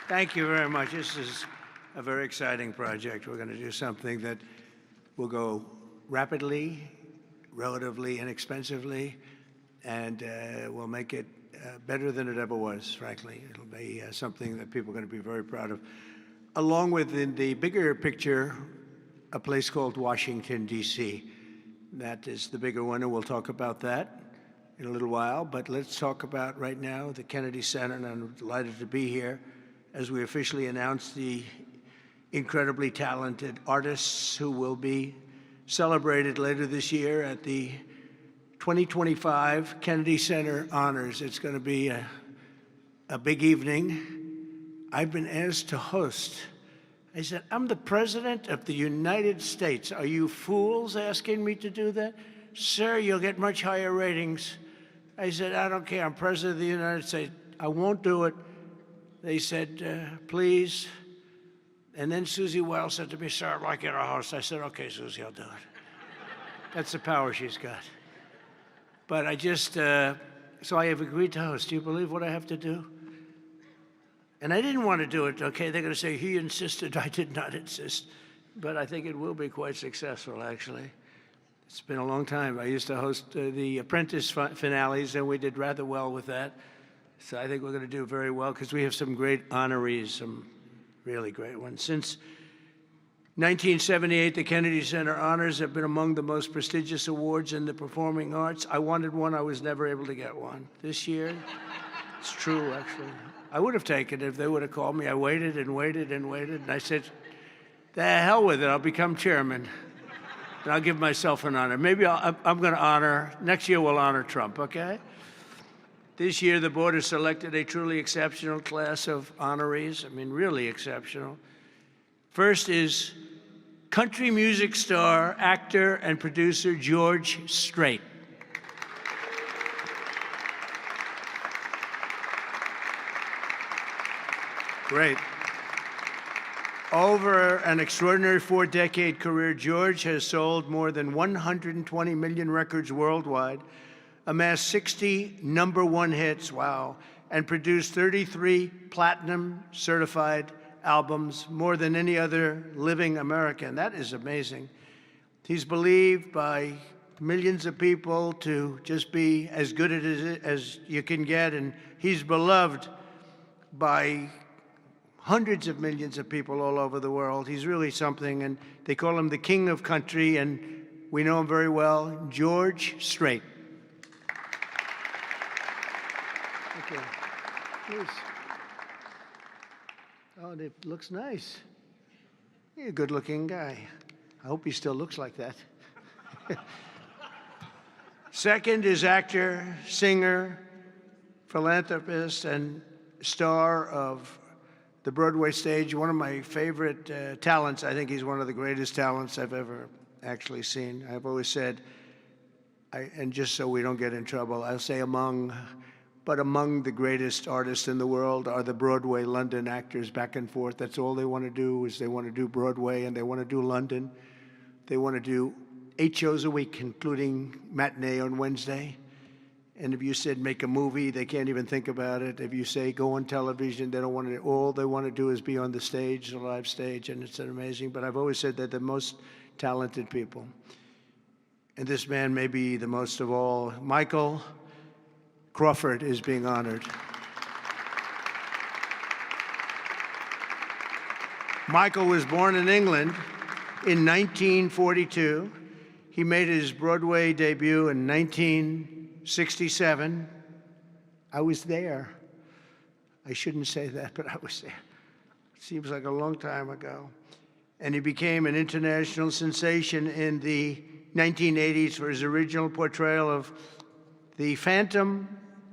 Thank you very much. This is a very exciting project. We're going to do something that will go rapidly, relatively inexpensively, and will make it better than it ever was, frankly. It'll be something that people are going to be very proud of. Along with, in the bigger picture, a place called Washington, D.C. That is the bigger one, and we'll talk about that in a little while. But let's talk about right now the Kennedy Center, and I'm delighted to be here as we officially announce the incredibly talented artists who will be celebrated later this year at the 2025 Kennedy Center Honors. It's going to be a big evening. I've been asked to host. I said, I'm the President of the United States. Are you fools asking me to do that? Sir, you'll get much higher ratings. I said, I don't care. I'm President of the United States. I won't do it. They said, please. And then Susie Wiles said to me, sir, I'd like you to host. I said, okay, Susie, I'll do it. That's the power she's got. But I just, so I have agreed to host. Do you believe what I have to do? And I didn't want to do it, okay? They're going to say, he insisted. I did not insist. But I think it will be quite successful, actually. It's been a long time. I used to host the Apprentice finales, and we did rather well with that. So I think we're going to do very well because we have some great honorees, some really great ones. Since 1978, the Kennedy Center Honors have been among the most prestigious awards in the performing arts. I wanted one. I was never able to get one. This year, it's true, actually. I would have taken it if they would have called me. I waited and waited and waited, and I said, the hell with it. I'll become chairman, and I'll give myself an honor. Maybe I'm going to honor, next year we'll honor Trump, okay? This year, the board has selected a truly exceptional class of honorees. I mean, really exceptional. First is country music star, actor, and producer George Strait. Great. Over an extraordinary 4-decade career, George has sold more than 120 million records worldwide, amassed 60 #1 hits, wow, and produced 33 platinum certified albums, more than any other living American. That is amazing. He's believed by millions of people to just be as good as you can get, and he's beloved by hundreds of millions of people all over the world. He's really something, and they call him the king of country, and we know him very well, George Strait. Okay, please. Oh, it looks nice. You're a good-looking guy. I hope he still looks like that. Second is actor, singer, philanthropist, and star of the Broadway stage. One of my favorite talents. I think he's one of the greatest talents I've ever actually seen. I've always said, and just so we don't get in trouble, I'll say among the greatest artists in the world are the Broadway London actors back and forth. That's all they want to do is they want to do Broadway and they want to do London. They want to do 8 shows a week, including matinee on Wednesday. And if you said make a movie, they can't even think about it. If you say go on television, they don't want to. All they want to do is be on the stage, the live stage, and it's amazing. But I've always said that the most talented people. And this man may be the most of all. Michael Crawford is being honored. Michael was born in England in 1942. He made his Broadway debut in 1967. I was there. I shouldn't say that, but I was there. It seems like a long time ago. And he became an international sensation in the 1980s for his original portrayal of the Phantom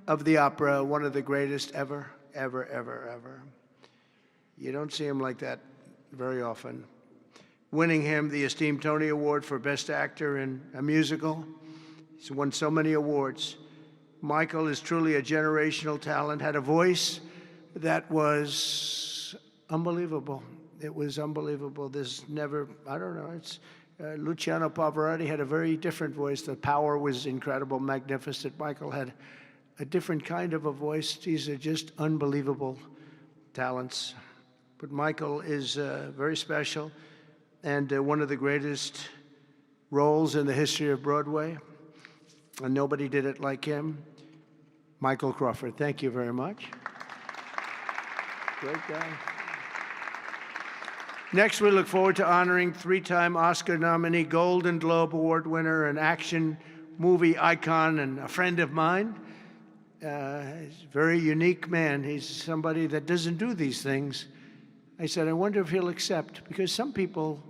of the Opera, one of the greatest ever, ever, ever, ever. You don't see him like that very often. Winning him the esteemed Tony Award for Best Actor in a Musical. He's won so many awards. Michael is truly a generational talent, had a voice that was unbelievable. It was unbelievable. There's never, I don't know, Luciano Pavarotti had a very different voice. The power was incredible, magnificent. Michael had a different kind of a voice. These are just unbelievable talents. But Michael is very special and one of the greatest roles in the history of Broadway, and nobody did it like him. Michael Crawford, thank you very much. Great guy. Next, we look forward to honoring three-time Oscar nominee, Golden Globe Award winner, an action movie icon, and a friend of mine. He's a very unique man. He's somebody that doesn't do these things. I said, I wonder if he'll accept, because some people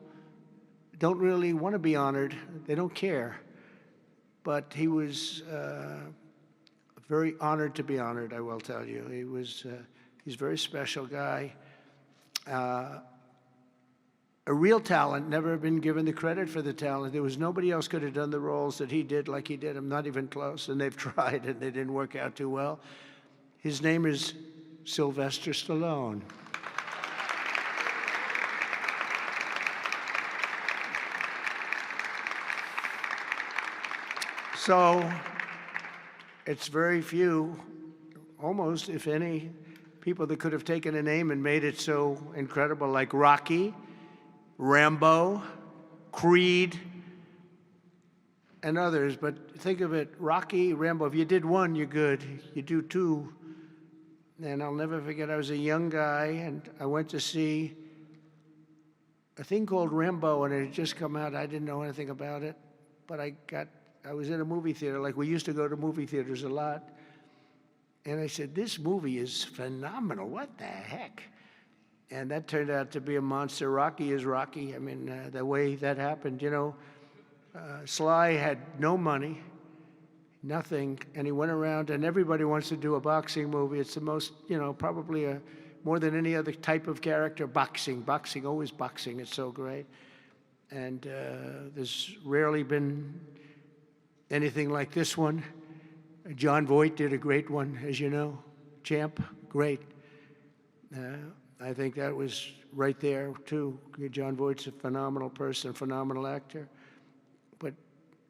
don't really want to be honored. They don't care. But he was very honored to be honored, I will tell you. He's a very special guy. A real talent, never been given the credit for the talent. There was nobody else could have done the roles that he did like he did. I'm not even close, and they've tried, and they didn't work out too well. His name is Sylvester Stallone. So it's very few, almost, if any, people that could have taken a name and made it so incredible, like Rocky, Rambo, Creed, and others. But think of it, Rocky, Rambo, if you did one, you're good. You do two. And I'll never forget, I was a young guy, and I went to see a thing called Rambo, and it had just come out. I didn't know anything about it, but I was in a movie theater, like we used to go to movie theaters a lot. And I said, this movie is phenomenal. What the heck? And that turned out to be a monster. Rocky is Rocky. I mean, the way that happened, you know, Sly had no money, nothing, and he went around, and everybody wants to do a boxing movie. It's the most, you know, probably more than any other type of character, boxing, always boxing. It's so great. And there's rarely been anything like this one. John Voight did a great one, as you know. Champ, great. I think that was right there, too. John Voight's a phenomenal person, phenomenal actor. But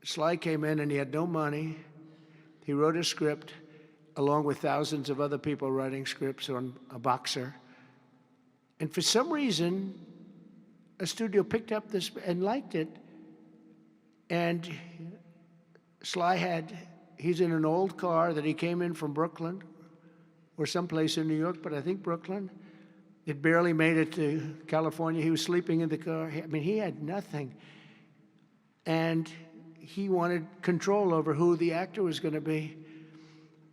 Sly came in, and he had no money. He wrote a script, along with thousands of other people writing scripts on a boxer. And for some reason, a studio picked up this and liked it. And Sly he's in an old car that he came in from Brooklyn, or someplace in New York, but I think Brooklyn. It barely made it to California. He was sleeping in the car. I mean, he had nothing. And he wanted control over who the actor was going to be,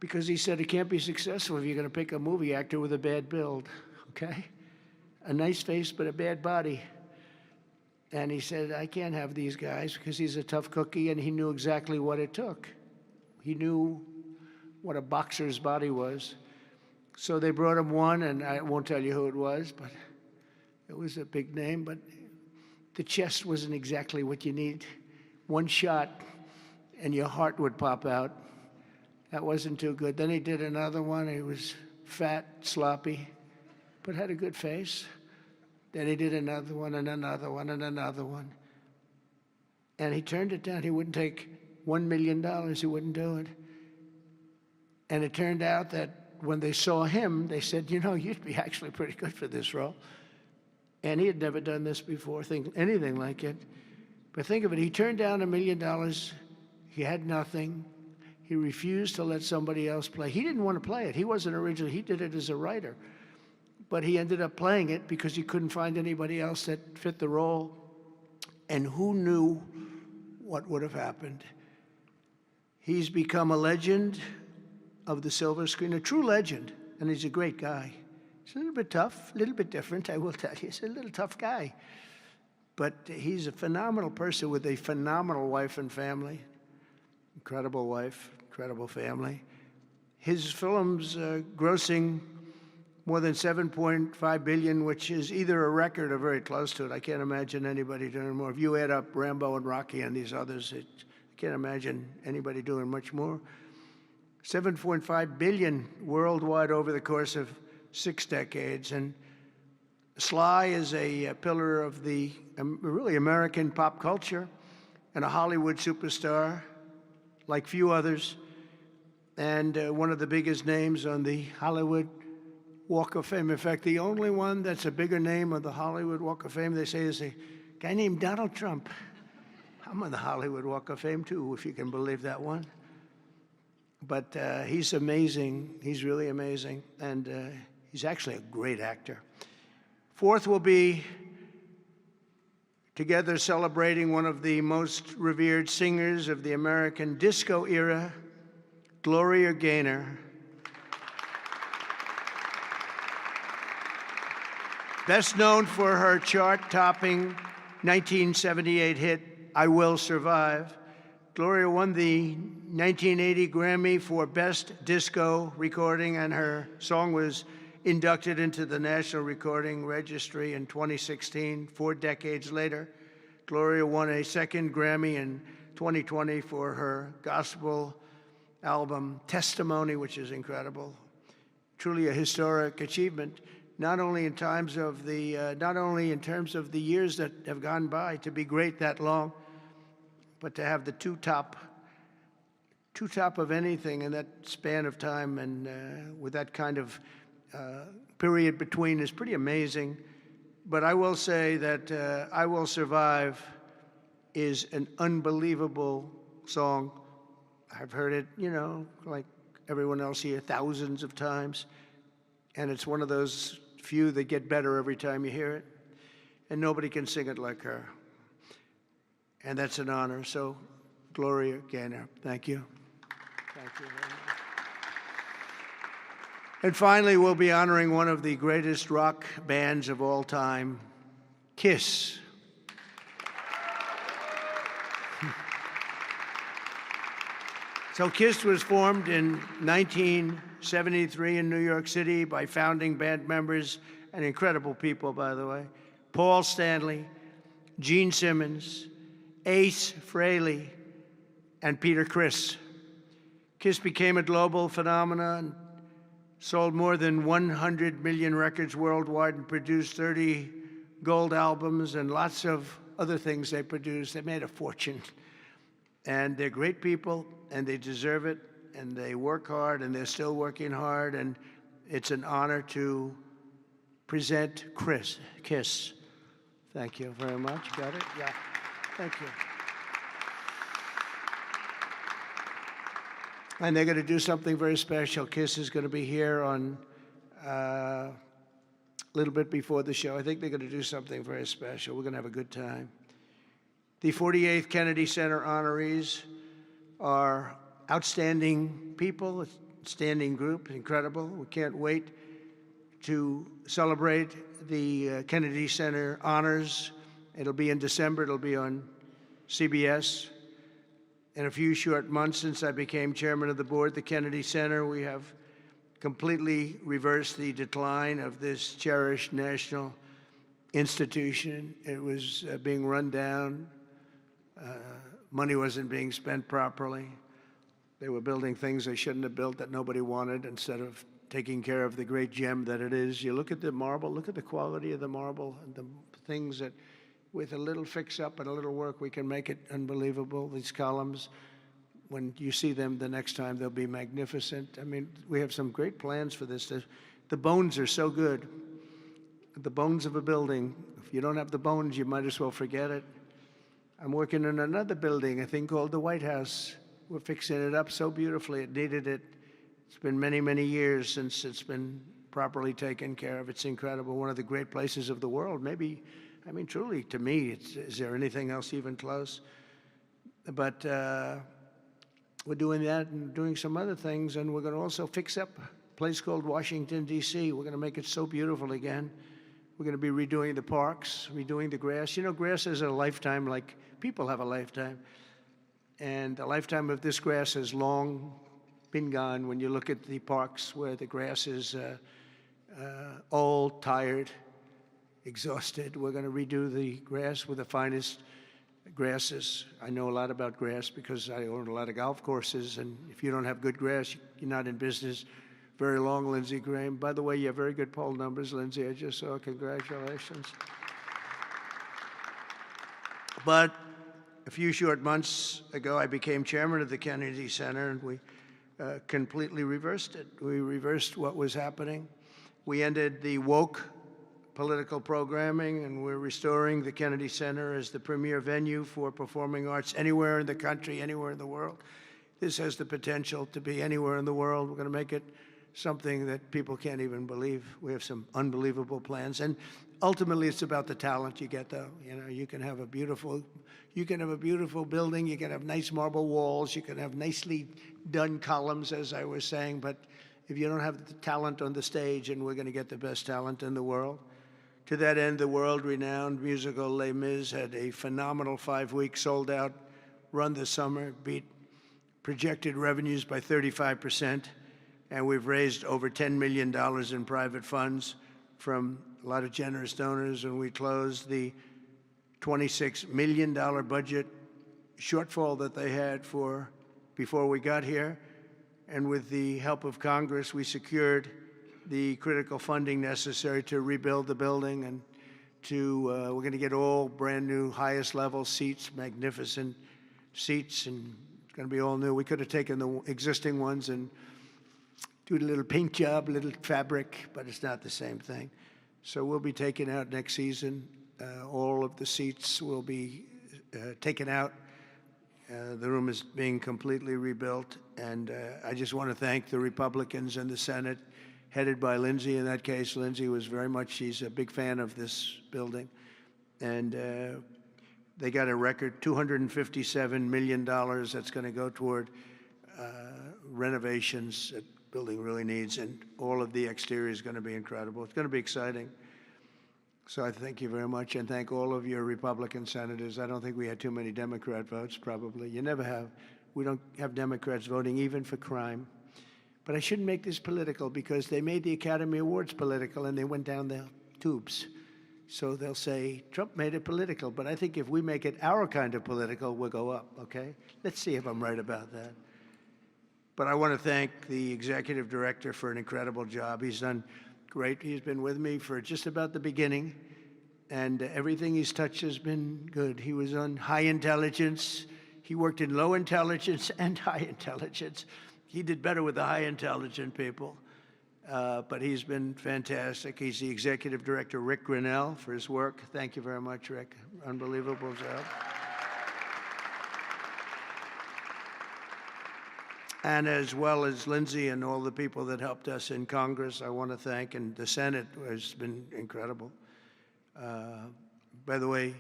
because he said it can't be successful if you're going to pick a movie actor with a bad build, okay? A nice face, but a bad body. And he said, I can't have these guys, because he's a tough cookie, and he knew exactly what it took. He knew what a boxer's body was. So they brought him one, and I won't tell you who it was, but it was a big name. But the chest wasn't exactly what you need. One shot, and your heart would pop out. That wasn't too good. Then he did another one. He was fat, sloppy, but had a good face. Then he did another one, and another one, and another one. And he turned it down. He wouldn't take $1 million. He wouldn't do it. And it turned out that when they saw him, they said, you know, you'd be actually pretty good for this role. And he had never done this before, anything like it. But think of it, he turned down $1 million. He had nothing. He refused to let somebody else play. He didn't want to play it. He wasn't originally, he did it as a writer. But he ended up playing it because he couldn't find anybody else that fit the role. And who knew what would have happened? He's become a legend of the silver screen, a true legend, and he's a great guy. He's a little bit tough, a little bit different, I will tell you. He's a little tough guy. But he's a phenomenal person with a phenomenal wife and family. Incredible wife, incredible family. His films grossing more than $7.5 billion, which is either a record or very close to it. I can't imagine anybody doing more. If you add up Rambo and Rocky and these others, I can't imagine anybody doing much more. 7.5 billion worldwide over the course of 6 decades. And Sly is a pillar of the really American pop culture and a Hollywood superstar like few others, and one of the biggest names on the Hollywood Walk of Fame. In fact, the only one that's a bigger name on the Hollywood Walk of Fame, they say, is a guy named Donald Trump. I'm on the Hollywood Walk of Fame, too, if you can believe that one. But he's amazing. He's really amazing. And he's actually a great actor. Fourth will be together celebrating one of the most revered singers of the American disco era, Gloria Gaynor. Best known for her chart-topping 1978 hit, I Will Survive, Gloria won the 1980 Grammy for Best Disco Recording, and her song was inducted into the National Recording Registry in 2016. 4 decades later, Gloria won a second Grammy in 2020 for her gospel album, Testimony, which is incredible. Truly a historic achievement, not only in terms of the years that have gone by to be great that long, but to have the two top of anything in that span of time, and with that kind of period between, is pretty amazing. But I will say that I Will Survive is an unbelievable song. I've heard it, like everyone else here, thousands of times. And it's one of those few that get better every time you hear it. And nobody can sing it like her. And that's an honor. So, Gloria Gaynor, thank you. Thank you very much. And finally, we'll be honoring one of the greatest rock bands of all time, KISS. So KISS was formed in 1973 in New York City by founding band members, and incredible people, by the way, Paul Stanley, Gene Simmons, Ace Frehley, and Peter Criss. KISS became a global phenomenon, sold more than 100 million records worldwide, and produced 30 gold albums and lots of other things they produced. They made a fortune. And they're great people, and they deserve it, and they work hard, and they're still working hard, and it's an honor to present KISS. Thank you very much. Got it? Yeah. Thank you. And they're going to do something very special. KISS is going to be here on a little bit before the show. I think they're going to do something very special. We're going to have a good time. The 48th Kennedy Center honorees are outstanding people, outstanding group, incredible. We can't wait to celebrate the Kennedy Center honors. It'll be in December. It'll be on CBS. In a few short months since I became chairman of the board, the Kennedy Center, we have completely reversed the decline of this cherished national institution. It was being run down. Money wasn't being spent properly. They were building things they shouldn't have built that nobody wanted, instead of taking care of the great gem that it is. You look at the marble, look at the quality of the marble, and the things that, with a little fix-up and a little work, we can make it unbelievable. These columns, when you see them the next time, they'll be magnificent. I mean, we have some great plans for this. The bones are so good. The bones of a building, if you don't have the bones, you might as well forget it. I'm working on another building, a thing called the White House. We're fixing it up so beautifully. It needed it. It's been many, many years since it's been properly taken care of. It's incredible. One of the great places of the world. Maybe, I mean, truly, to me, is there anything else even close? But we're doing that and doing some other things, and we're going to also fix up a place called Washington, D.C. We're going to make it so beautiful again. We're going to be redoing the parks, redoing the grass. You know, grass is a lifetime, like people have a lifetime. And the lifetime of this grass has long been gone. When you look at the parks where the grass is old, tired, exhausted, we're going to redo the grass with the finest grasses. I know a lot about grass because I own a lot of golf courses, and if you don't have good grass, you're not in business very long, Lindsey Graham. By the way, you have very good poll numbers, Lindsey. I just saw. Congratulations. But a few short months ago, I became chairman of the Kennedy Center, and we completely reversed it. We reversed what was happening. We ended the woke political programming, and we're restoring the Kennedy Center as the premier venue for performing arts anywhere in the country, anywhere in the world. This has the potential to be anywhere in the world. We're going to make it something that people can't even believe. We have some unbelievable plans, and ultimately, it's about the talent you get. Though, you can have a beautiful building. You can have nice marble walls. You can have nicely done columns, as I was saying. But if you don't have the talent on the stage, and we're going to get the best talent in the world. To that end, the world-renowned musical Les Mis had a phenomenal 5-week sold-out run this summer, beat projected revenues by 35%, and we've raised over $10 million in private funds from a lot of generous donors, and we closed the $26 million budget shortfall that they had before we got here. And with the help of Congress, we secured the critical funding necessary to rebuild the building, and we're going to get all brand new, highest level seats, magnificent seats, and it's going to be all new. We could have taken the existing ones and do a little paint job, a little fabric, but it's not the same thing. So we'll be taking out next season. All of the seats will be taken out. The room is being completely rebuilt, and I just want to thank the Republicans in the Senate, headed by Lindsey. In that case, Lindsey was she's a big fan of this building. And they got a record $257 million that's going to go toward renovations that the building really needs. And all of the exterior is going to be incredible. It's going to be exciting. So I thank you very much, and thank all of your Republican senators. I don't think we had too many Democrat votes, probably. You never have. We don't have Democrats voting even for crime. But I shouldn't make this political, because they made the Academy Awards political and they went down the tubes. So they'll say, Trump made it political. But I think if we make it our kind of political, we'll go up, okay? Let's see if I'm right about that. But I want to thank the executive director for an incredible job. He's done great. He's been with me for just about the beginning, and everything he's touched has been good. He was on high intelligence. He worked in low intelligence and high intelligence. He did better with the high intelligent people, but he's been fantastic. He's the executive director, Rick Grinnell, for his work. Thank you very much, Rick. Unbelievable job. And as well as Lindsey and all the people that helped us in Congress, I want to thank, and the Senate has been incredible. By the way,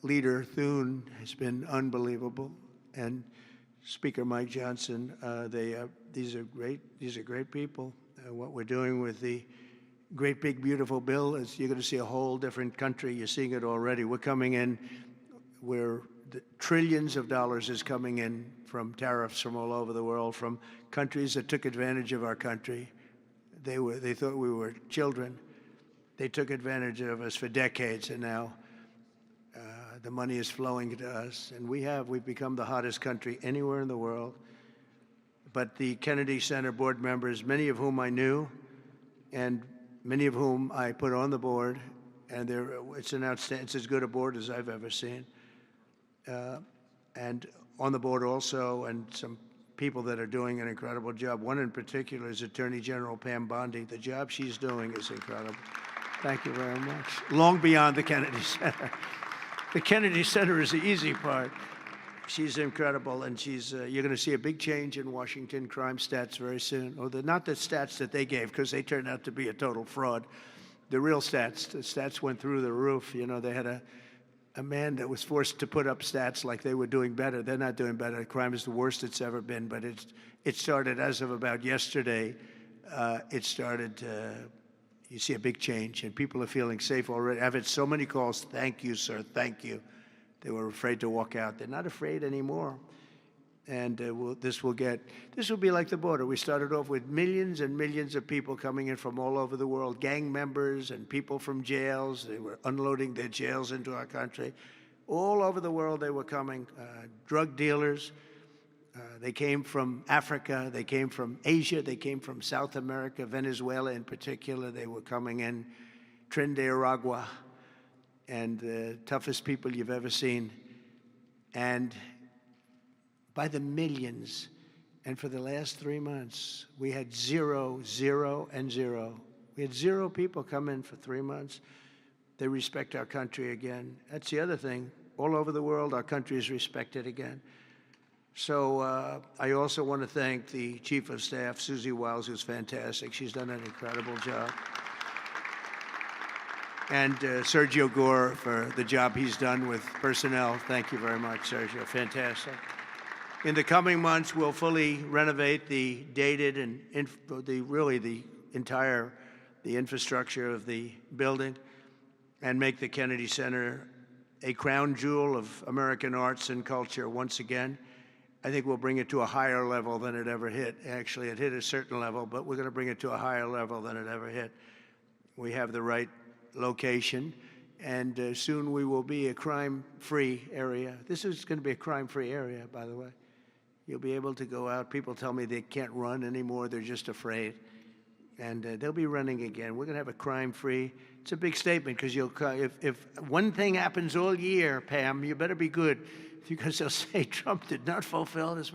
Leader Thune has been unbelievable, and Speaker Mike Johnson. These are great people. What we're doing with the great big beautiful bill is you're going to see a whole different country. You're seeing it already. We're coming in where the trillions of dollars is coming in from tariffs from all over the world, from countries that took advantage of our country. They thought we were children. They took advantage of us for decades, and now the money is flowing to us, and we've become the hottest country anywhere in the world. But the Kennedy Center board members, many of whom I knew, and many of whom I put on the board, and it's as good a board as I've ever seen. And on the board also, and some people that are doing an incredible job. One in particular is Attorney General Pam Bondi. The job she's doing is incredible. Thank you very much. Long beyond the Kennedy Center. The Kennedy Center is the easy part. She's incredible, and you're going to see a big change in Washington crime stats very soon. Or not the stats that they gave, because they turned out to be a total fraud. The real stats, the stats went through the roof. They had a man that was forced to put up stats like they were doing better. They're not doing better. Crime is the worst it's ever been, but it started as of about yesterday. You see a big change, and people are feeling safe already. I've had so many calls, thank you, sir, thank you. They were afraid to walk out. They're not afraid anymore. And this will be like the border. We started off with millions and millions of people coming in from all over the world, gang members and people from jails. They were unloading their jails into our country. All over the world they were coming, drug dealers. They came from Africa. They came from Asia. They came from South America, Venezuela in particular. They were coming in, Trinidad, Aragua, and the toughest people you've ever seen. And by the millions. And for the last 3 months, we had 0, 0, and 0 We had 0 people come in for 3 months. They respect our country again. That's the other thing. All over the world, our country is respected again. So I also want to thank the Chief of Staff, Susie Wiles, who's fantastic. She's done an incredible job. And Sergio Gore for the job he's done with personnel. Thank you very much, Sergio. Fantastic. In the coming months, we'll fully renovate the dated and the infrastructure of the building and make the Kennedy Center a crown jewel of American arts and culture once again. I think we'll bring it to a higher level than it ever hit. Actually, it hit a certain level, but we're going to bring it to a higher level than it ever hit. We have the right location, and soon we will be a crime-free area. This is going to be a crime-free area, by the way. You'll be able to go out. People tell me they can't run anymore. They're just afraid. And they'll be running again. We're going to have a crime-free. It's a big statement because if one thing happens all year, Pam, you better be good because they'll say Trump did not fulfill his.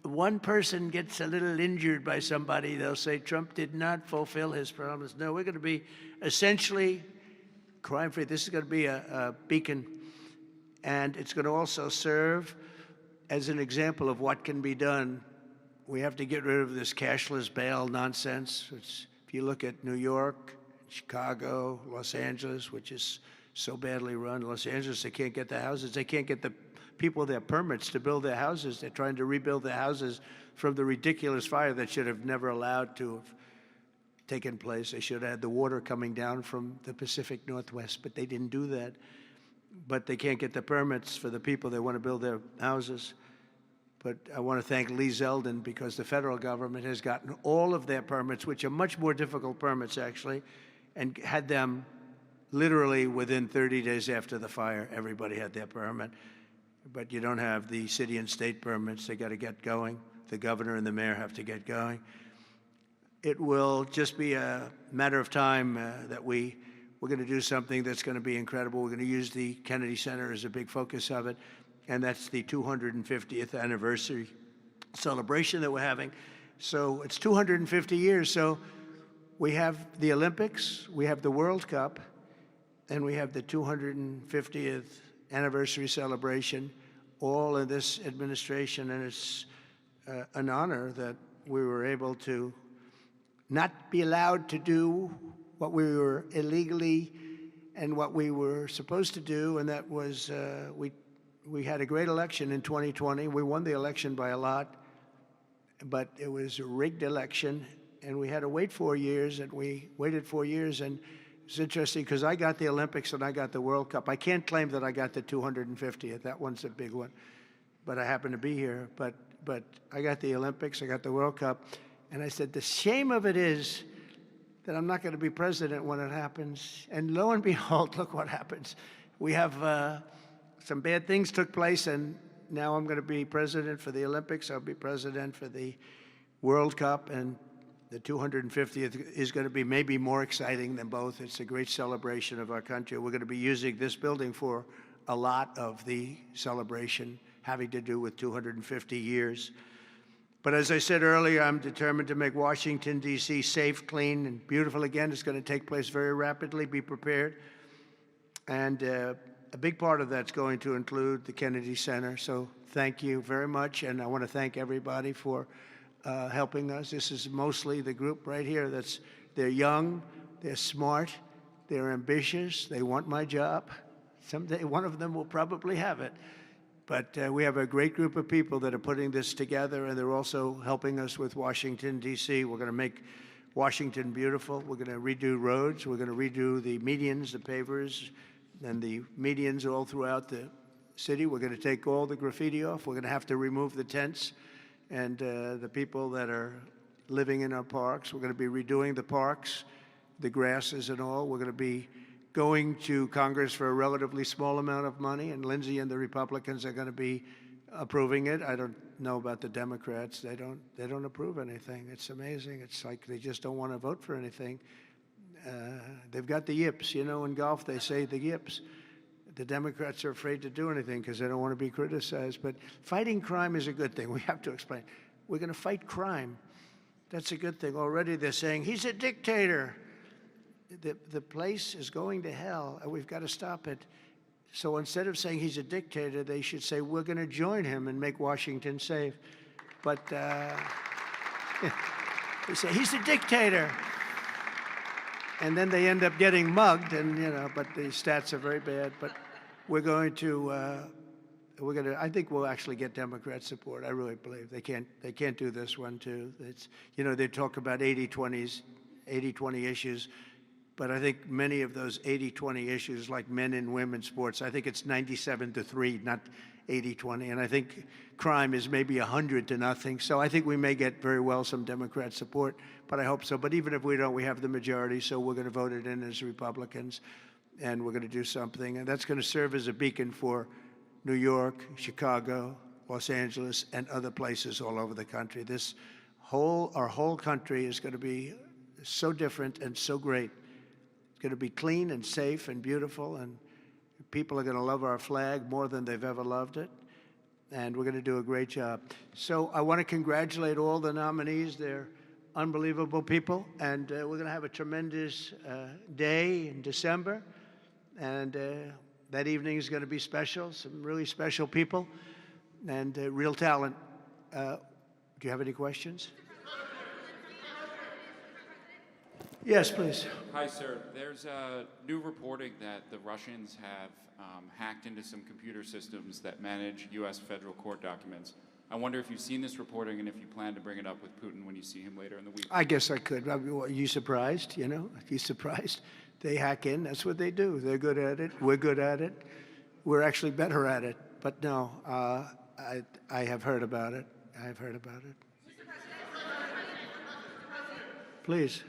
One person gets a little injured by somebody, they'll say Trump did not fulfill his promise. No, we're going to be essentially crime-free. This is going to be a beacon, and it's going to also serve as an example of what can be done. We have to get rid of this cashless bail nonsense. If you look at New York, Chicago, Los Angeles, which is so badly run. Los Angeles, they can't get the houses. They can't get the people their permits to build their houses. They're trying to rebuild their houses from the ridiculous fire that should have never allowed to have taken place. They should have had the water coming down from the Pacific Northwest, but they didn't do that. But they can't get the permits for the people that want to build their houses. But I want to thank Lee Zeldin because the federal government has gotten all of their permits, which are much more difficult permits, actually, and had them literally within 30 days after the fire. Everybody had their permit. But you don't have the city and state permits. They got to get going. The governor and the mayor have to get going. It will just be a matter of time that we're going to do something that's going to be incredible. We're going to use the Kennedy Center as a big focus of it, and that's the 250th anniversary celebration that we're having. So it's 250 years. So we have the Olympics, we have the World Cup, and we have the 250th anniversary celebration, all in this administration, and it's an honor that we were able to not be allowed to do what we were illegally and what we were supposed to do, and that was we had a great election in 2020. We won the election by a lot, but it was a rigged election, and we had to wait 4 years, and we waited 4 years, and it's interesting because I got the Olympics and I got the World Cup. I can't claim that I got the 250th. That one's a big one, but I happen to be here. But I got the Olympics, I got the World Cup, and I said the shame of it is that I'm not going to be president when it happens. And lo and behold, look what happens. We have some bad things took place, and now I'm going to be president for the Olympics. I'll be president for the World Cup, and the 250th is going to be maybe more exciting than both. It's a great celebration of our country. We're going to be using this building for a lot of the celebration having to do with 250 years. But as I said earlier, I'm determined to make Washington, D.C. safe, clean, and beautiful again. It's going to take place very rapidly. Be prepared. And a big part of that's going to include the Kennedy Center. So thank you very much. And I want to thank everybody for helping us. This is mostly the group right here. They're young, they're smart, they're ambitious, they want my job. Someday one of them will probably have it. But we have a great group of people that are putting this together, and they're also helping us with Washington, D.C. We're going to make Washington beautiful. We're going to redo roads. We're going to redo the medians, the pavers, and the medians all throughout the city. We're going to take all the graffiti off. We're going to have to remove the tents and the people that are living in our parks. We're going to be redoing the parks, the grasses and all. We're going to be going to Congress for a relatively small amount of money, and Lindsey and the Republicans are going to be approving it. I don't know about the Democrats. They don't approve anything. It's amazing. It's like they just don't want to vote for anything. They've got the yips. You know, in golf they say the yips. The Democrats are afraid to do anything because they don't want to be criticized. But fighting crime is a good thing. We have to explain. We're going to fight crime. That's a good thing. Already they're saying, he's a dictator. the place is going to hell, and we've got to stop it. So instead of saying he's a dictator, they should say, we're going to join him and make Washington safe. But they say, he's a dictator. And then they end up getting mugged, and, but the stats are very bad. But we're going to, I think we'll actually get Democrat support. I really believe they can't do this one too. It's, they talk about 80-20 issues. But I think many of those 80-20 issues, like men and women's sports, I think it's 97-3, not 80-20. And I think crime is maybe 100-0. So I think we may get very well some Democrat support, but I hope so. But even if we don't, we have the majority, so we're going to vote it in as Republicans, and we're going to do something. And that's going to serve as a beacon for New York, Chicago, Los Angeles, and other places all over the country. Our whole country is going to be so different and so great. It's going to be clean and safe and beautiful, and people are going to love our flag more than they've ever loved it, and we're going to do a great job. So I want to congratulate all the nominees. They're unbelievable people, and we're going to have a tremendous day in December, and that evening is going to be special, some really special people, and real talent. Do you have any questions? Yes, please. Hi, sir. There's new reporting that the Russians have hacked into some computer systems that manage U.S. federal court documents. I wonder if you've seen this reporting and if you plan to bring it up with Putin when you see him later in the week. I guess I could. Are you surprised? Are you surprised? They hack in. That's what they do. They're good at it. We're good at it. We're actually better at it. But no, I have heard about it. I've heard about it. Please.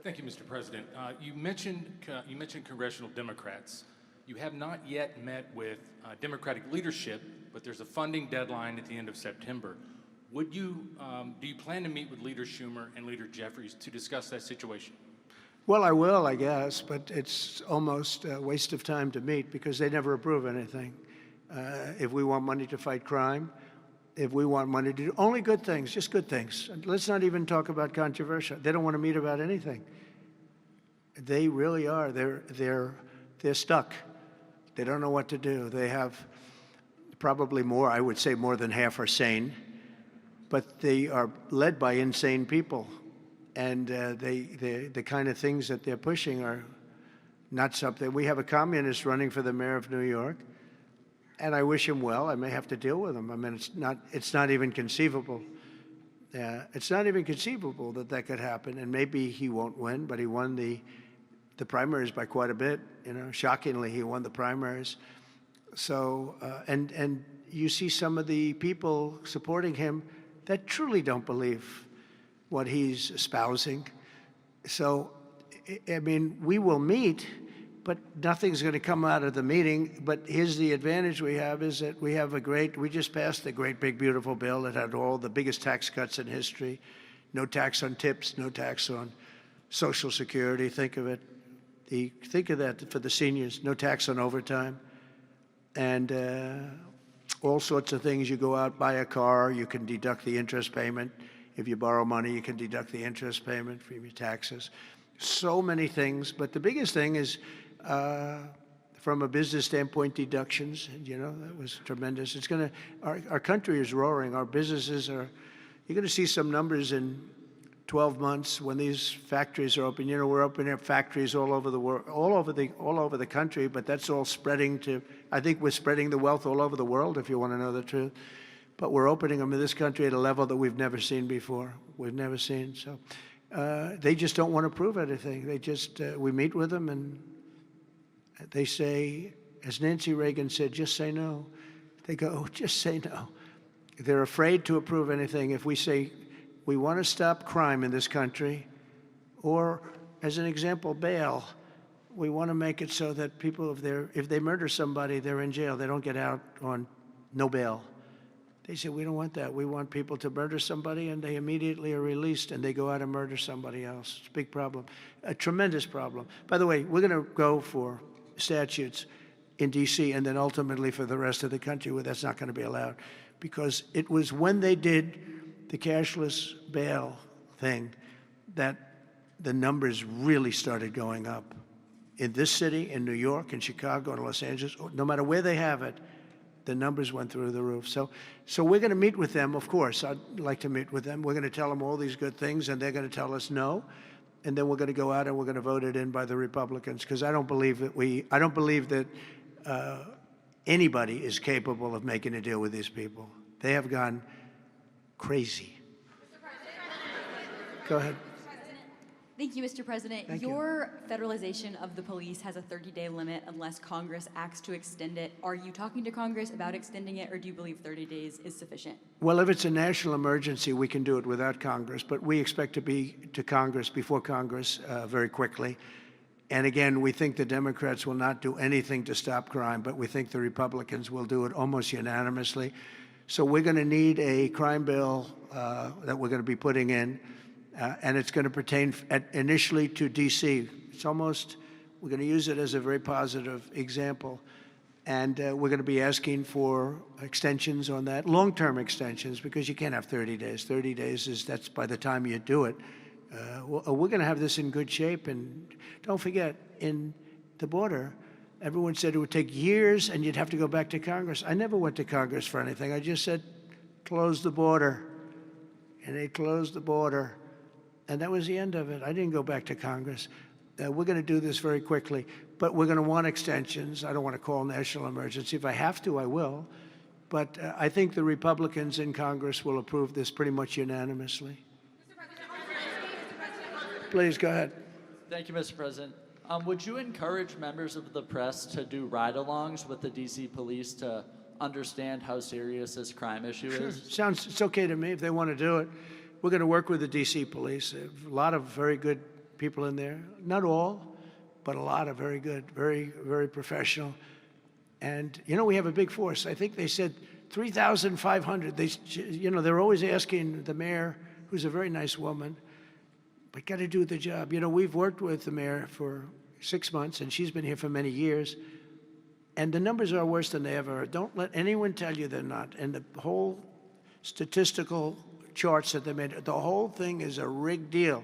Thank you, Mr. President. You mentioned congressional Democrats. You have not yet met with Democratic leadership, but there's a funding deadline at the end of September. Do you plan to meet with Leader Schumer and Leader Jeffries to discuss that situation? Well, I will, I guess, but it's almost a waste of time to meet because they never approve anything. If we want money to fight crime, if we want money to do only good things, just good things. Let's not even talk about controversial. They don't want to meet about anything. They really are. They're stuck. They don't know what to do. They have probably more, I would say more than half are sane, but they are led by insane people. And the kind of things that they're pushing are not something. We have a communist running for the mayor of New York, and I wish him well. I may have to deal with him. I mean, it's not even conceivable. It's not even conceivable that could happen. And maybe he won't win, but he won the primaries by quite a bit. Shockingly, he won the primaries. So, and you see some of the people supporting him that truly don't believe what he's espousing. So, I mean, we will meet, but nothing's going to come out of the meeting. But here's the advantage we have is that we just passed the great, big, beautiful bill that had all the biggest tax cuts in history. No tax on tips, no tax on Social Security. Think of it. Think of that for the seniors. No tax on overtime. And all sorts of things. You go out, buy a car, you can deduct the interest payment. If you borrow money, you can deduct the interest payment from your taxes. So many things. But the biggest thing is, from a business standpoint, deductions. That was tremendous. Our country is roaring. Our businesses are, you're going to see some numbers in 12 months when these factories are open. We're opening up factories all over the world, all over the country, but that's all spreading to, I think we're spreading the wealth all over the world, if you want to know the truth. But we're opening them in this country at a level that we've never seen before. We've never seen. So they just don't want to prove anything. They just, we meet with them and they say, as Nancy Reagan said, just say no. They go, just say no. They're afraid to approve anything. If we say, we want to stop crime in this country, or as an example, bail, we want to make it so that people, if they murder somebody, they're in jail. They don't get out on no bail. They say, we don't want that. We want people to murder somebody and they immediately are released and they go out and murder somebody else. It's a big problem, a tremendous problem. By the way, we're going to go for statutes in D.C. and then ultimately for the rest of the country where that's not going to be allowed. Because it was when they did the cashless bail thing that the numbers really started going up. In this city, in New York, in Chicago, in Los Angeles, no matter where they have it, the numbers went through the roof. So we're going to meet with them, of course. I'd like to meet with them. We're going to tell them all these good things, and they're going to tell us no. And then we're going to go out and we're going to vote it in by the Republicans, because I don't believe that anybody is capable of making a deal with these people. They have gone crazy. Go ahead. Thank you, Mr. President. Thank you. Your federalization of the police has a 30-day limit unless Congress acts to extend it. Are you talking to Congress about extending it, or do you believe 30 days is sufficient? Well, if it's a national emergency, we can do it without Congress, but we expect to be to Congress, before Congress, very quickly. And again, we think the Democrats will not do anything to stop crime, but we think the Republicans will do it almost unanimously. So we're going to need a crime bill that we're going to be putting in, and it's going to pertain initially to D.C. We're going to use it as a very positive example. And we're going to be asking for extensions on that, long-term extensions, because you can't have 30 days. 30 days that's by the time you do it. We're going to have this in good shape. And don't forget, in the border, everyone said it would take years and you'd have to go back to Congress. I never went to Congress for anything. I just said, close the border. And they closed the border. And that was the end of it. I didn't go back to Congress. We're going to do this very quickly, but we're going to want extensions. I don't want to call national emergency. If I have to, I will. But I think the Republicans in Congress will approve this pretty much unanimously. Please, go ahead. Thank you, Mr. President. Would you encourage members of the press to do ride-alongs with the D.C. police to understand how serious this crime issue is? It's okay to me if they want to do it. We're going to work with the D.C. police. A lot of very good people in there. Not all, but a lot of very good, very, very professional. And, we have a big force. I think they said 3,500. They're always asking the mayor, who's a very nice woman, but got to do the job. We've worked with the mayor for 6 months, and she's been here for many years. And the numbers are worse than they ever are. Don't let anyone tell you they're not. And the whole statistical charts that they made, the whole thing is a rigged deal.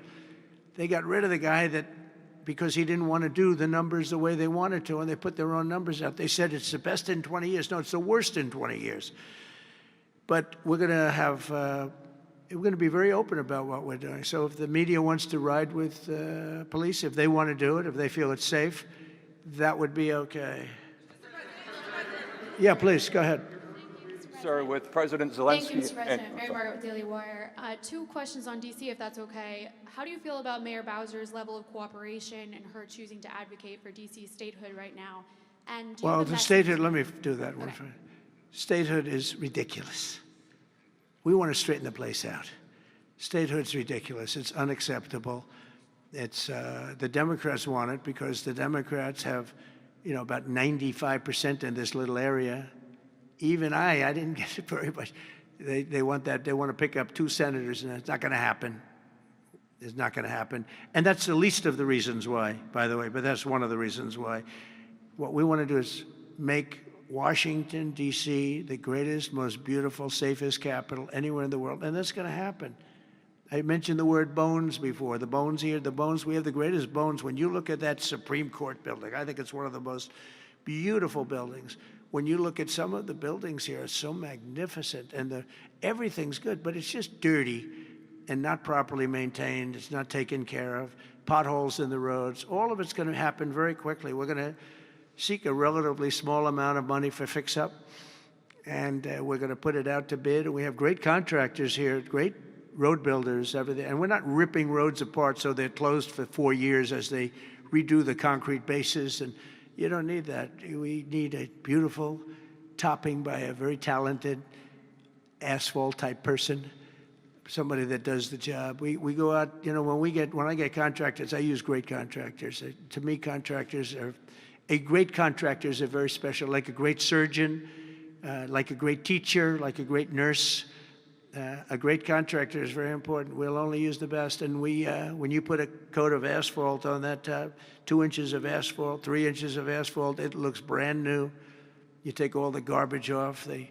They got rid of the guy because he didn't want to do the numbers the way they wanted to, and they put their own numbers out. They said it's the best in 20 years. No, it's the worst in 20 years. But we're going to be very open about what we're doing. So if the media wants to ride with police, if they want to do it, if they feel it's safe, that would be okay. Yeah, please, go ahead. Sir, with President Zelensky. Thank you, Mr. President. Mary Margaret with Daily Wire. 2 questions on D.C., if that's okay. How do you feel about Mayor Bowser's level of cooperation and her choosing to advocate for D.C. statehood right now? And Well, the statehood, let me do that one first. Statehood is ridiculous. We want to straighten the place out. Statehood's ridiculous. It's unacceptable. It's the Democrats want it because the Democrats have, about 95% in this little area. Even I didn't get it very much. They want that. They want to pick up 2 senators, and it's not going to happen. It's not going to happen. And that's the least of the reasons why, by the way, but that's one of the reasons why. What we want to do is make Washington, D.C., the greatest, most beautiful, safest capital anywhere in the world, and that's going to happen. I mentioned the word bones before. The bones here, we have the greatest bones. When you look at that Supreme Court building, I think it's one of the most beautiful buildings. When you look at some of the buildings here, it's so magnificent, and everything's good, but it's just dirty and not properly maintained. It's not taken care of. Potholes in the roads. All of it's going to happen very quickly. We're going to seek a relatively small amount of money for fix-up, and we're going to put it out to bid. And we have great contractors here, great road builders, everything. And we're not ripping roads apart so they're closed for 4 years as they redo the concrete bases. And you don't need that. We need a beautiful topping by a very talented asphalt-type person, somebody that does the job. We go out, when I get contractors, I use great contractors. To me, great contractors are very special, like a great surgeon, like a great teacher, like a great nurse. A great contractor is very important. We'll only use the best. And when you put a coat of asphalt on that top, 2 inches of asphalt, 3 inches of asphalt, it looks brand new. You take all the garbage off. They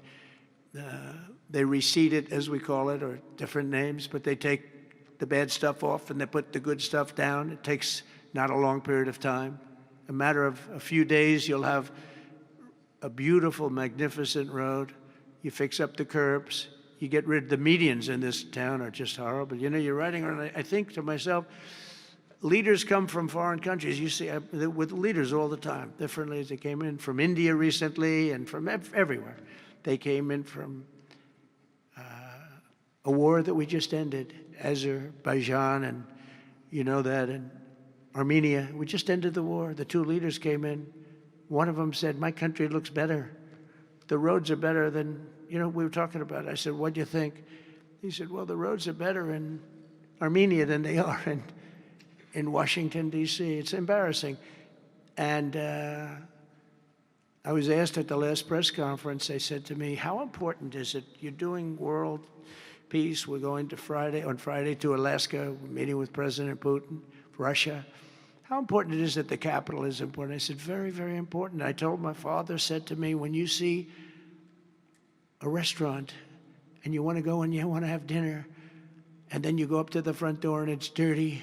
reseed it, as we call it, or different names, but they take the bad stuff off and they put the good stuff down. It takes not a long period of time. A matter of a few days, you'll have a beautiful, magnificent road. You fix up the curbs. You get rid of the medians in this town are just horrible. You know, you're riding around, I think to myself, leaders come from foreign countries. You see, with leaders all the time, differently. They came in from India recently and from everywhere. They came in from a war that we just ended, Azerbaijan, and you know that, and Armenia. We just ended the war. The two leaders came in. One of them said, my country looks better. The roads are better than, you know, we were talking about it. I said, what do you think? He said, well, the roads are better in Armenia than they are in Washington, D.C. It's embarrassing. And I was asked at the last press conference, they said to me, how important is it? You're doing world peace. We're going to on Friday to Alaska, meeting with President Putin, Russia. How important it is that the capital is important? I said, very, very important. I told my father, said to me, when you see a restaurant and you want to go and you want to have dinner, and then you go up to the front door and it's dirty,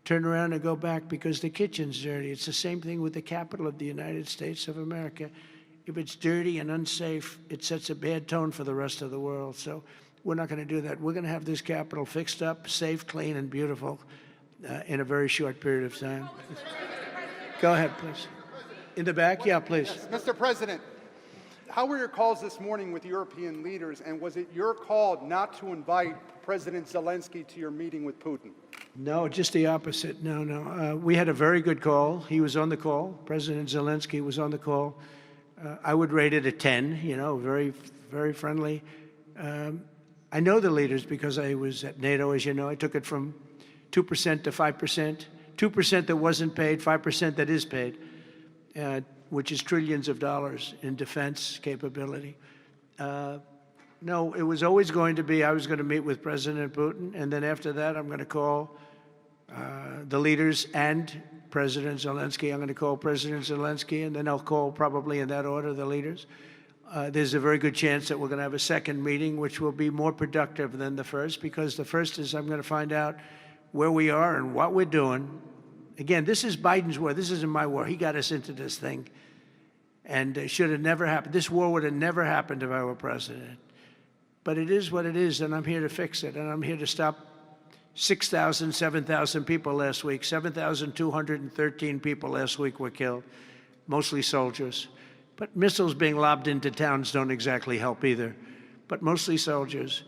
turn around and go back because the kitchen's dirty. It's the same thing with the capital of the United States of America. If it's dirty and unsafe, it sets a bad tone for the rest of the world. So we're not going to do that. We're going to have this capital fixed up, safe, clean, and beautiful in a very short period of time. Go ahead, please. In the back? Yeah, please. Yes, Mr. President, how were your calls this morning with European leaders, and was it your call not to invite President Zelensky to your meeting with Putin? No, just the opposite. No. We had a very good call. He was on the call. President Zelensky was on the call. I would rate it a 10, you know, very, very friendly. I know the leaders because I was at NATO, as you know. I took it from 2% to 5%, 2% that wasn't paid, 5% that is paid, which is trillions of dollars in defense capability. No, it was always going to be, I was going to meet with President Putin, and then after that, I'm going to call the leaders and President Zelensky. I'm going to call President Zelensky, and then I'll call, probably in that order, the leaders. There's a very good chance that we're going to have a second meeting, which will be more productive than the first, because the first is I'm going to find out where we are and what we're doing. Again, this is Biden's war. This isn't my war. He got us into this thing, and it should have never happened. This war would have never happened if I were president. But it is what it is, and I'm here to fix it, and I'm here to stop 6,000, 7,000 people last week. 7,213 people last week were killed, mostly soldiers. But missiles being lobbed into towns don't exactly help either, but mostly soldiers.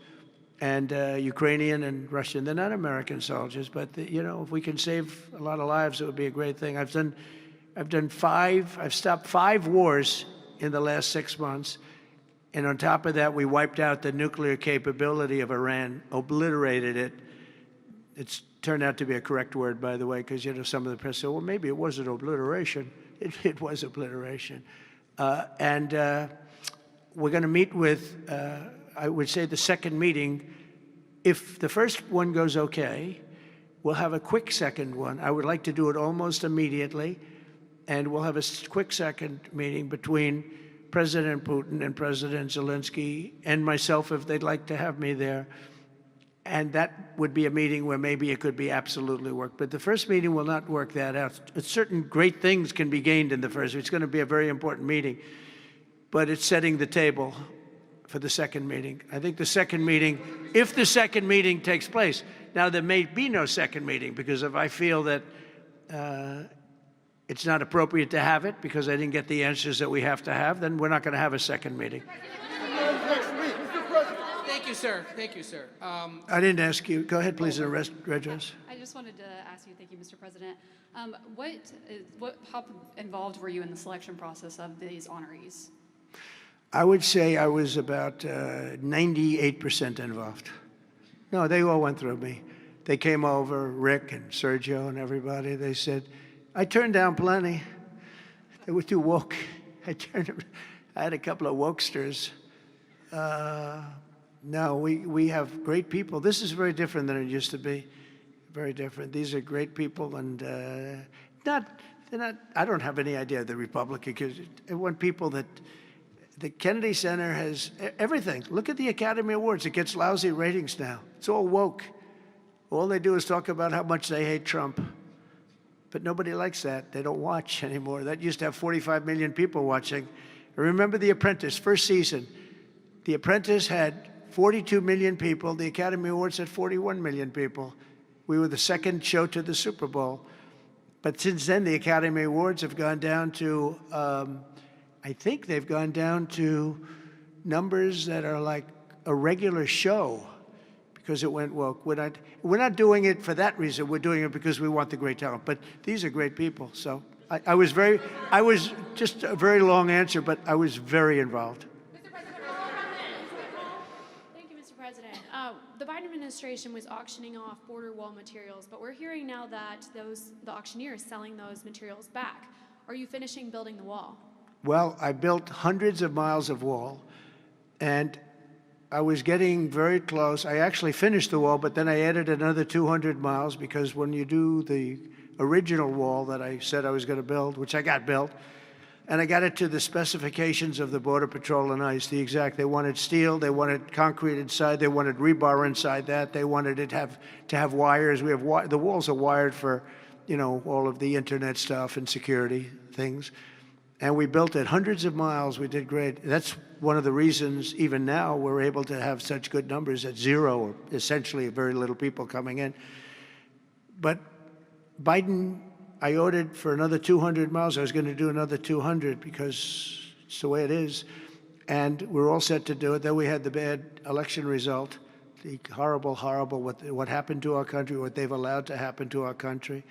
And Ukrainian and Russian. They're not American soldiers, but you know, if we can save a lot of lives, it would be a great thing. I've stopped 5 wars in the last 6 months, and on top of that, we wiped out the nuclear capability of Iran, obliterated it. It's turned out to be a correct word, by the way, because you know some of the press said, well, maybe it wasn't obliteration. It was obliteration, and we're going to meet with. I would say the second meeting, if the first one goes okay, we'll have a quick second one. I would like to do it almost immediately, and we'll have a quick second meeting between President Putin and President Zelensky and myself if they'd like to have me there. And that would be a meeting where maybe it could be absolutely work. But the first meeting will not work that out. Certain great things can be gained in the first. It's going to be a very important meeting, but it's setting the table for the second meeting. I think the second meeting, if the second meeting takes place, now there may be no second meeting, because if I feel that it's not appropriate to have it because I didn't get the answers that we have to have, then we're not going to have a second meeting. Thank you, sir. Thank you, sir. I didn't ask you. Go ahead, please, Redress. I just wanted to ask you, thank you, Mr. President. How involved were you in the selection process of these honorees? I would say I was about 98% involved. No, they all went through me. They came over, Rick and Sergio and everybody. They said, I turned down plenty. They were too woke. I had a couple of wokesters. No, we have great people. This is very different than it used to be. Very different. These are great people, and they're not. I don't have any idea the Republican, because I want people that. The Kennedy Center has everything. Look at the Academy Awards. It gets lousy ratings now. It's all woke. All they do is talk about how much they hate Trump. But nobody likes that. They don't watch anymore. That used to have 45 million people watching. I remember The Apprentice, first season. The Apprentice had 42 million people. The Academy Awards had 41 million people. We were the second show to the Super Bowl. But since then, the Academy Awards have gone down to, I think they've gone down to numbers that are like a regular show because it went woke. We're not doing it for that reason. We're doing it because we want the great talent. But these are great people. So I was just a very long answer, but I was very involved. Thank you, Mr. President. The Biden administration was auctioning off border wall materials, but we're hearing now that the auctioneer is selling those materials back. Are you finishing building the wall? Well, I built hundreds of miles of wall, and I was getting very close. I actually finished the wall, but then I added another 200 miles because when you do the original wall that I said I was going to build, which I got built, and I got it to the specifications of the Border Patrol and ICE, the exact. They wanted steel, they wanted concrete inside, they wanted rebar inside that, they wanted it to have wires. The walls are wired for, all of the internet stuff and security things. And we built it hundreds of miles. We did great. That's one of the reasons, even now, we're able to have such good numbers at zero, or essentially very little people coming in. But Biden, I ordered for another 200 miles. I was going to do another 200 because it's the way it is. And we're all set to do it. Then we had the bad election result, the horrible, what happened to our country, what they've allowed to happen to our country.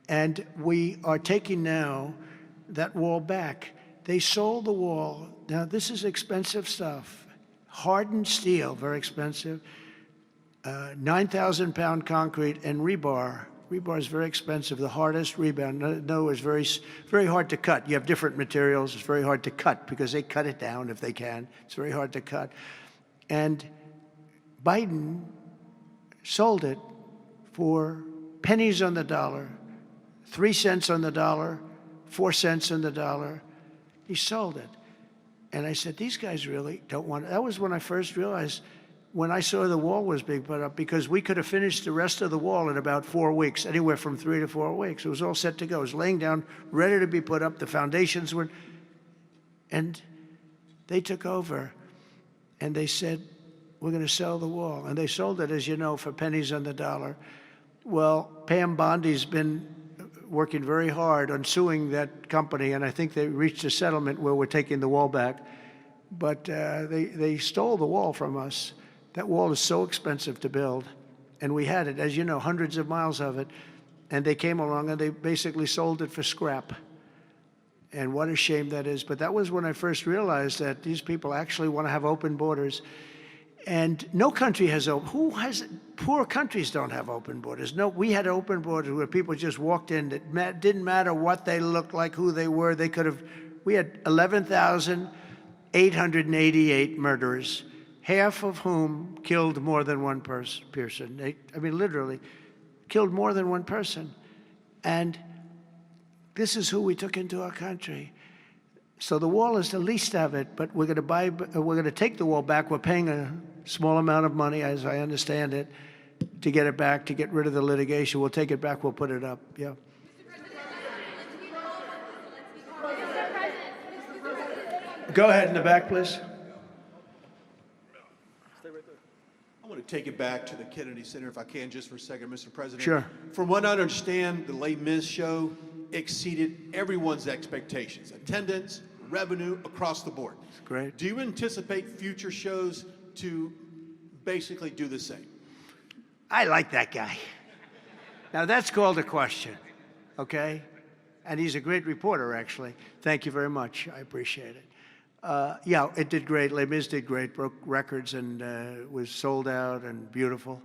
And we are taking now that wall back. They sold the wall. Now, this is expensive stuff. Hardened steel, very expensive. 9,000-pound concrete and rebar. Rebar is very expensive, the hardest rebound. No, it's very, very hard to cut. You have different materials. It's very hard to cut because they cut it down if they can. It's very hard to cut. And Biden sold it for pennies on the dollar, 3 cents on the dollar, 4 cents on the dollar. He sold it. And I said, these guys really don't want it. That was when I first realized, when I saw the wall was being put up, because we could have finished the rest of the wall in about 4 weeks, anywhere from 3 to 4 weeks. It was all set to go. It was laying down, ready to be put up. The foundations were, and they took over, and they said, we're going to sell the wall. And they sold it, as you know, for pennies on the dollar. Well, Pam Bondi's been working very hard on suing that company, and I think they reached a settlement where we're taking the wall back. But they stole the wall from us. That wall is so expensive to build, and we had it, as you know, hundreds of miles of it, and they came along and they basically sold it for scrap. And what a shame that is. But that was when I first realized that these people actually want to have open borders. And no country has poor countries don't have open borders. No, we had open borders where people just walked in. It didn't matter what they looked like, who they were. We had 11,888 murderers, half of whom killed more than one person. Literally killed more than one person. And this is who we took into our country. So the wall is the least of it, but we're going to take the wall back. We're paying a small amount of money, as I understand it, to get it back, to get rid of the litigation. We'll take it back. We'll put it up. Yeah. Go ahead in the back, please. I want to take it back to the Kennedy Center, if I can, just for a second, Mr. President. Sure. From what I understand, the Les Mis show exceeded everyone's expectations. Attendance, revenue, across the board. That's great. Do you anticipate future shows to basically do the same? I like that guy. Now, that's called a question, okay? And he's a great reporter, actually. Thank you very much. I appreciate it. Yeah, it did great. Les Mis did great, broke records, and was sold out and beautiful.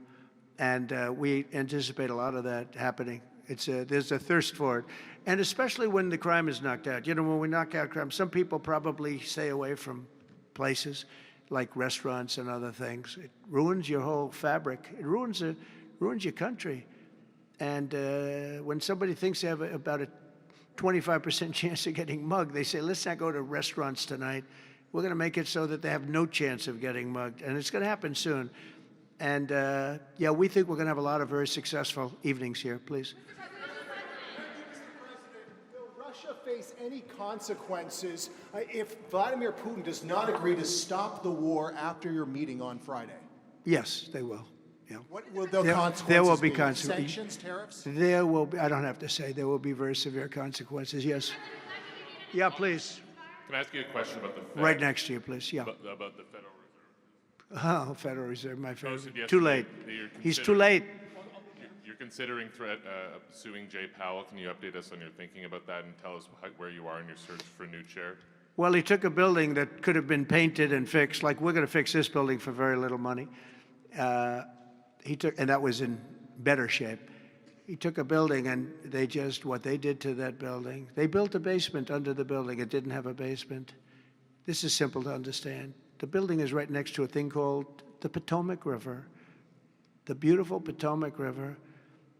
And we anticipate a lot of that happening. There's a thirst for it. And especially when the crime is knocked out. You know, when we knock out crime, some people probably stay away from places like restaurants and other things. It ruins your whole fabric. It ruins your country. And when somebody thinks they have about a 25% chance of getting mugged, they say, let's not go to restaurants tonight. We're going to make it so that they have no chance of getting mugged. And it's going to happen soon. And yeah, we think we're going to have a lot of very successful evenings here. Please. Will Russia face any consequences if Vladimir Putin does not agree to stop the war after your meeting on Friday? Yes, they will. Yeah. What will the consequences There will be be? consequences. Sanctions, tariffs? There will be, I don't have to say, there will be very severe consequences. Yes. Yeah, please. Can I ask you a question about the Fed? Right next to you, please. Yeah. About the Federal Reserve? Oh, Federal Reserve, my favorite. Posted yesterday Too late. that you're He's too considering- late. You're considering suing Jay Powell. Can you update us on your thinking about that and tell us where you are in your search for a new chair? Well, he took a building that could have been painted and fixed, like we're going to fix this building for very little money. And that was in better shape. He took a building and what they did to that building, they built a basement under the building. It didn't have a basement. This is simple to understand. The building is right next to a thing called the Potomac River, the beautiful Potomac River.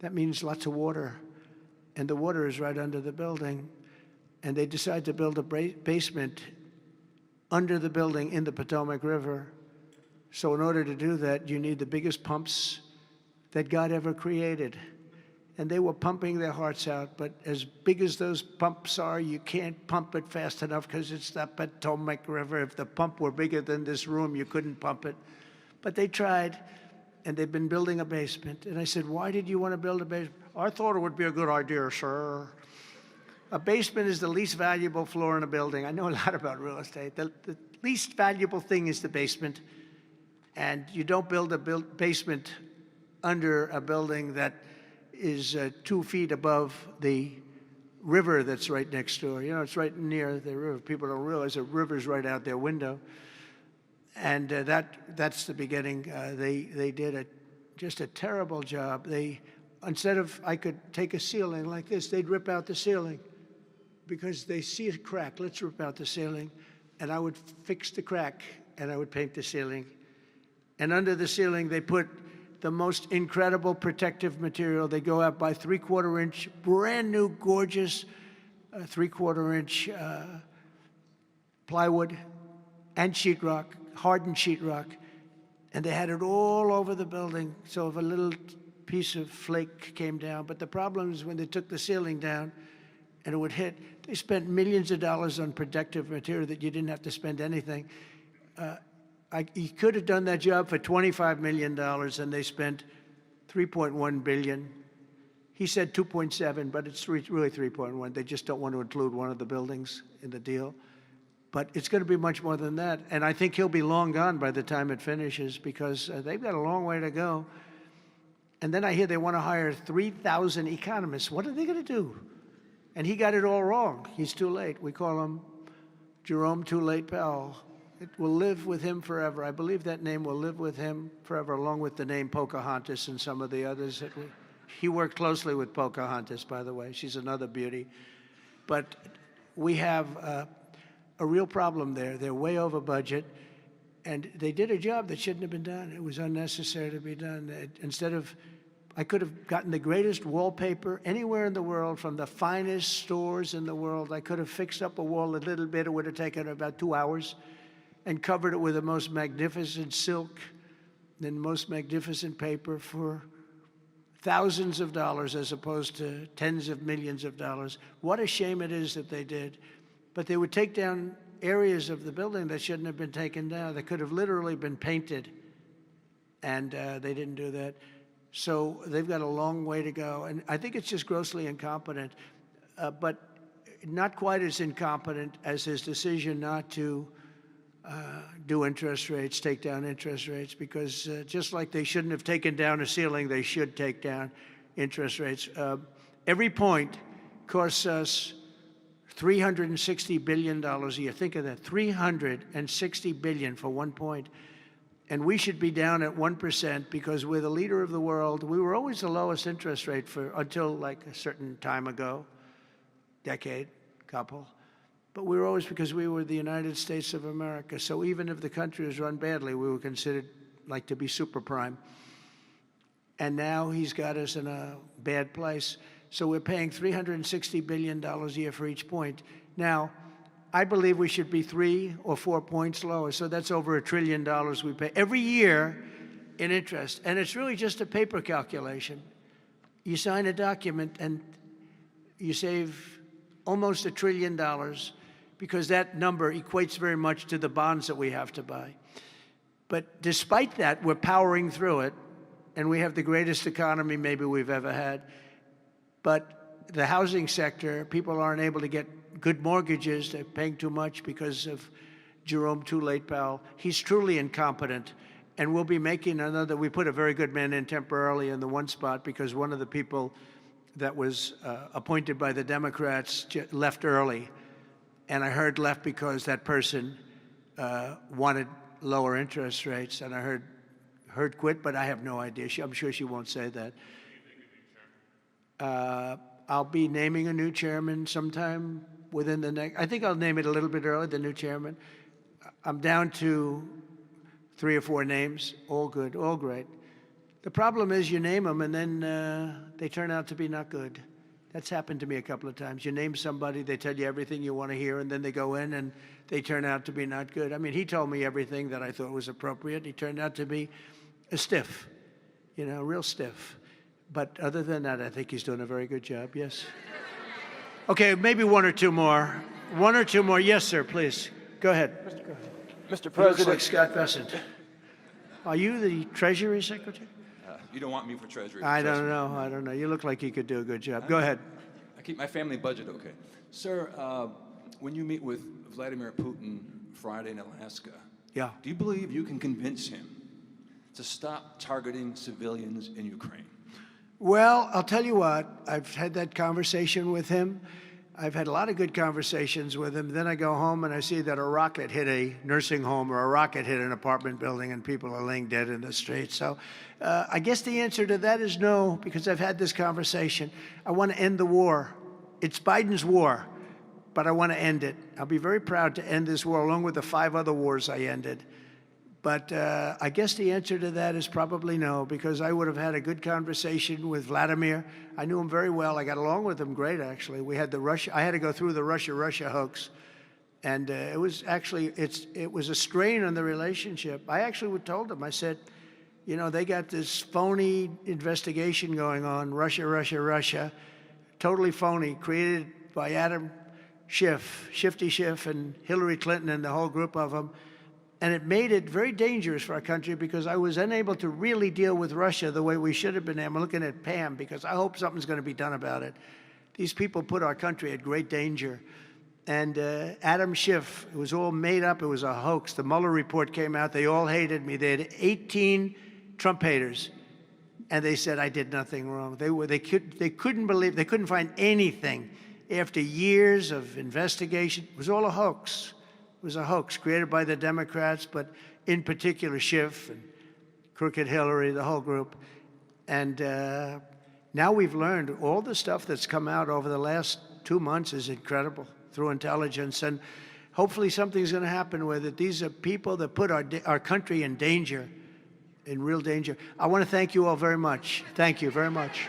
That means lots of water. And the water is right under the building. And they decide to build a basement under the building in the Potomac River. So in order to do that, you need the biggest pumps that God ever created. And they were pumping their hearts out, but as big as those pumps are, you can't pump it fast enough because it's the Potomac River. If the pump were bigger than this room, you couldn't pump it. But they tried, and they've been building a basement. And I said, why did you want to build a basement? I thought it would be a good idea, sir. A basement is the least valuable floor in a building. I know a lot about real estate. The least valuable thing is the basement. And you don't build a basement under a building that is 2 feet above the river that's right next door. You know, it's right near the river. People don't realize the river's right out their window. And that's the beginning. They did just a terrible job. Instead of, I could take a ceiling like this, they'd rip out the ceiling because they see a crack. Let's rip out the ceiling. And I would fix the crack, and I would paint the ceiling. And under the ceiling, they put the most incredible protective material. They go out by 3/4 inch, brand new, gorgeous 3/4 inch plywood and sheetrock, hardened sheetrock. And they had it all over the building. So if a little piece of flake came down, but the problem is when they took the ceiling down and it would hit, they spent millions of dollars on protective material that you didn't have to spend anything. He could have done that job for $25 million, and they spent $3.1 billion. He said 2.7, but it's really 3.1. They just don't want to include one of the buildings in the deal. But it's going to be much more than that. And I think he'll be long gone by the time it finishes because they've got a long way to go. And then I hear they want to hire 3,000 economists. What are they going to do? And he got it all wrong. He's too late. We call him Jerome Too Late Powell. It will live with him forever. I believe that name will live with him forever, along with the name Pocahontas and some of the others. He worked closely with Pocahontas, by the way. She's another beauty. But we have a real problem there. They're way over budget, and they did a job that shouldn't have been done. It was unnecessary to be done. I could have gotten the greatest wallpaper anywhere in the world from the finest stores in the world. I could have fixed up a wall a little bit. It would have taken about 2 hours. And covered it with the most magnificent silk and most magnificent paper for thousands of dollars as opposed to tens of millions of dollars. What a shame it is that they did. But they would take down areas of the building that shouldn't have been taken down. They could have literally been painted, and they didn't do that. So they've got a long way to go. And I think it's just grossly incompetent, but not quite as incompetent as his decision not to do interest rates, take down interest rates, because just like they shouldn't have taken down a ceiling, they should take down interest rates. Every point costs us $360 billion a year. Think of that, $360 billion for 1 point. And we should be down at 1% because we're the leader of the world. We were always the lowest interest rate until like a certain time ago, decade, couple. But we were always, because we were the United States of America. So even if the country was run badly, we were considered like to be super prime. And now he's got us in a bad place. So we're paying $360 billion a year for each point. Now, I believe we should be 3 or 4 points lower. So that's over $1 trillion we pay. Every year, in interest. And it's really just a paper calculation. You sign a document and you save almost $1 trillion because that number equates very much to the bonds that we have to buy. But despite that, we're powering through it, and we have the greatest economy maybe we've ever had. But the housing sector, people aren't able to get good mortgages. They're paying too much because of Jerome Too Late Powell. He's truly incompetent. And we'll be making another, we put a very good man in temporarily in the one spot because one of the people that was appointed by the Democrats left early. And I heard left because that person wanted lower interest rates. And I heard quit, but I have no idea. I'm sure she won't say that. I'll be naming a new chairman sometime within the next, I think I'll name it a little bit early, the new chairman. I'm down to 3 or 4 names, all good, all great. The problem is you name them and then they turn out to be not good. That's happened to me a couple of times. You name somebody, they tell you everything you want to hear, and then they go in and they turn out to be not good. I mean, he told me everything that I thought was appropriate. He turned out to be a stiff, you know, real stiff. But other than that, I think he's doing a very good job, yes. Okay, maybe 1 or 2 more. 1 or 2 more. Yes, sir, please. Go ahead. Mr. Looks President, like Scott Bessent. Are you the Treasury Secretary? You don't want me for Treasury. I trust don't me. know. I don't know. You look like you could do a good job. Go ahead. I keep my family budget okay. Sir, when you meet with Vladimir Putin Friday in Alaska, Yeah. do you believe you can convince him to stop targeting civilians in Ukraine? Well, I'll tell you what. I've had that conversation with him. I've had a lot of good conversations with him. Then I go home and I see that a rocket hit a nursing home or a rocket hit an apartment building and people are laying dead in the streets. So I guess the answer to that is no, because I've had this conversation. I want to end the war. It's Biden's war, but I want to end it. I'll be very proud to end this war along with the 5 other wars I ended. But I guess the answer to that is probably no, because I would have had a good conversation with Vladimir. I knew him very well. I got along with him great, actually. We had I had to go through the Russia hoax. And it was actually, it was a strain on the relationship. I actually told him, I said, you know, they got this phony investigation going on, Russia, totally phony, created by Adam Schiff, Shifty Schiff, and Hillary Clinton and the whole group of them. And it made it very dangerous for our country because I was unable to really deal with Russia the way we should have been. I'm looking at Pam because I hope something's going to be done about it. These people put our country at great danger. And Adam Schiff, it was all made up. It was a hoax. The Mueller report came out. They all hated me. They had 18 Trump haters. And they said I did nothing wrong. They couldn't believe, they couldn't find anything. After years of investigation, it was all a hoax. It was a hoax created by the Democrats, but in particular Schiff and Crooked Hillary, the whole group. And now we've learned all the stuff that's come out over the last 2 months is incredible through intelligence. And hopefully something's going to happen with it. These are people that put our country in danger, in real danger. I want to thank you all very much. Thank you very much.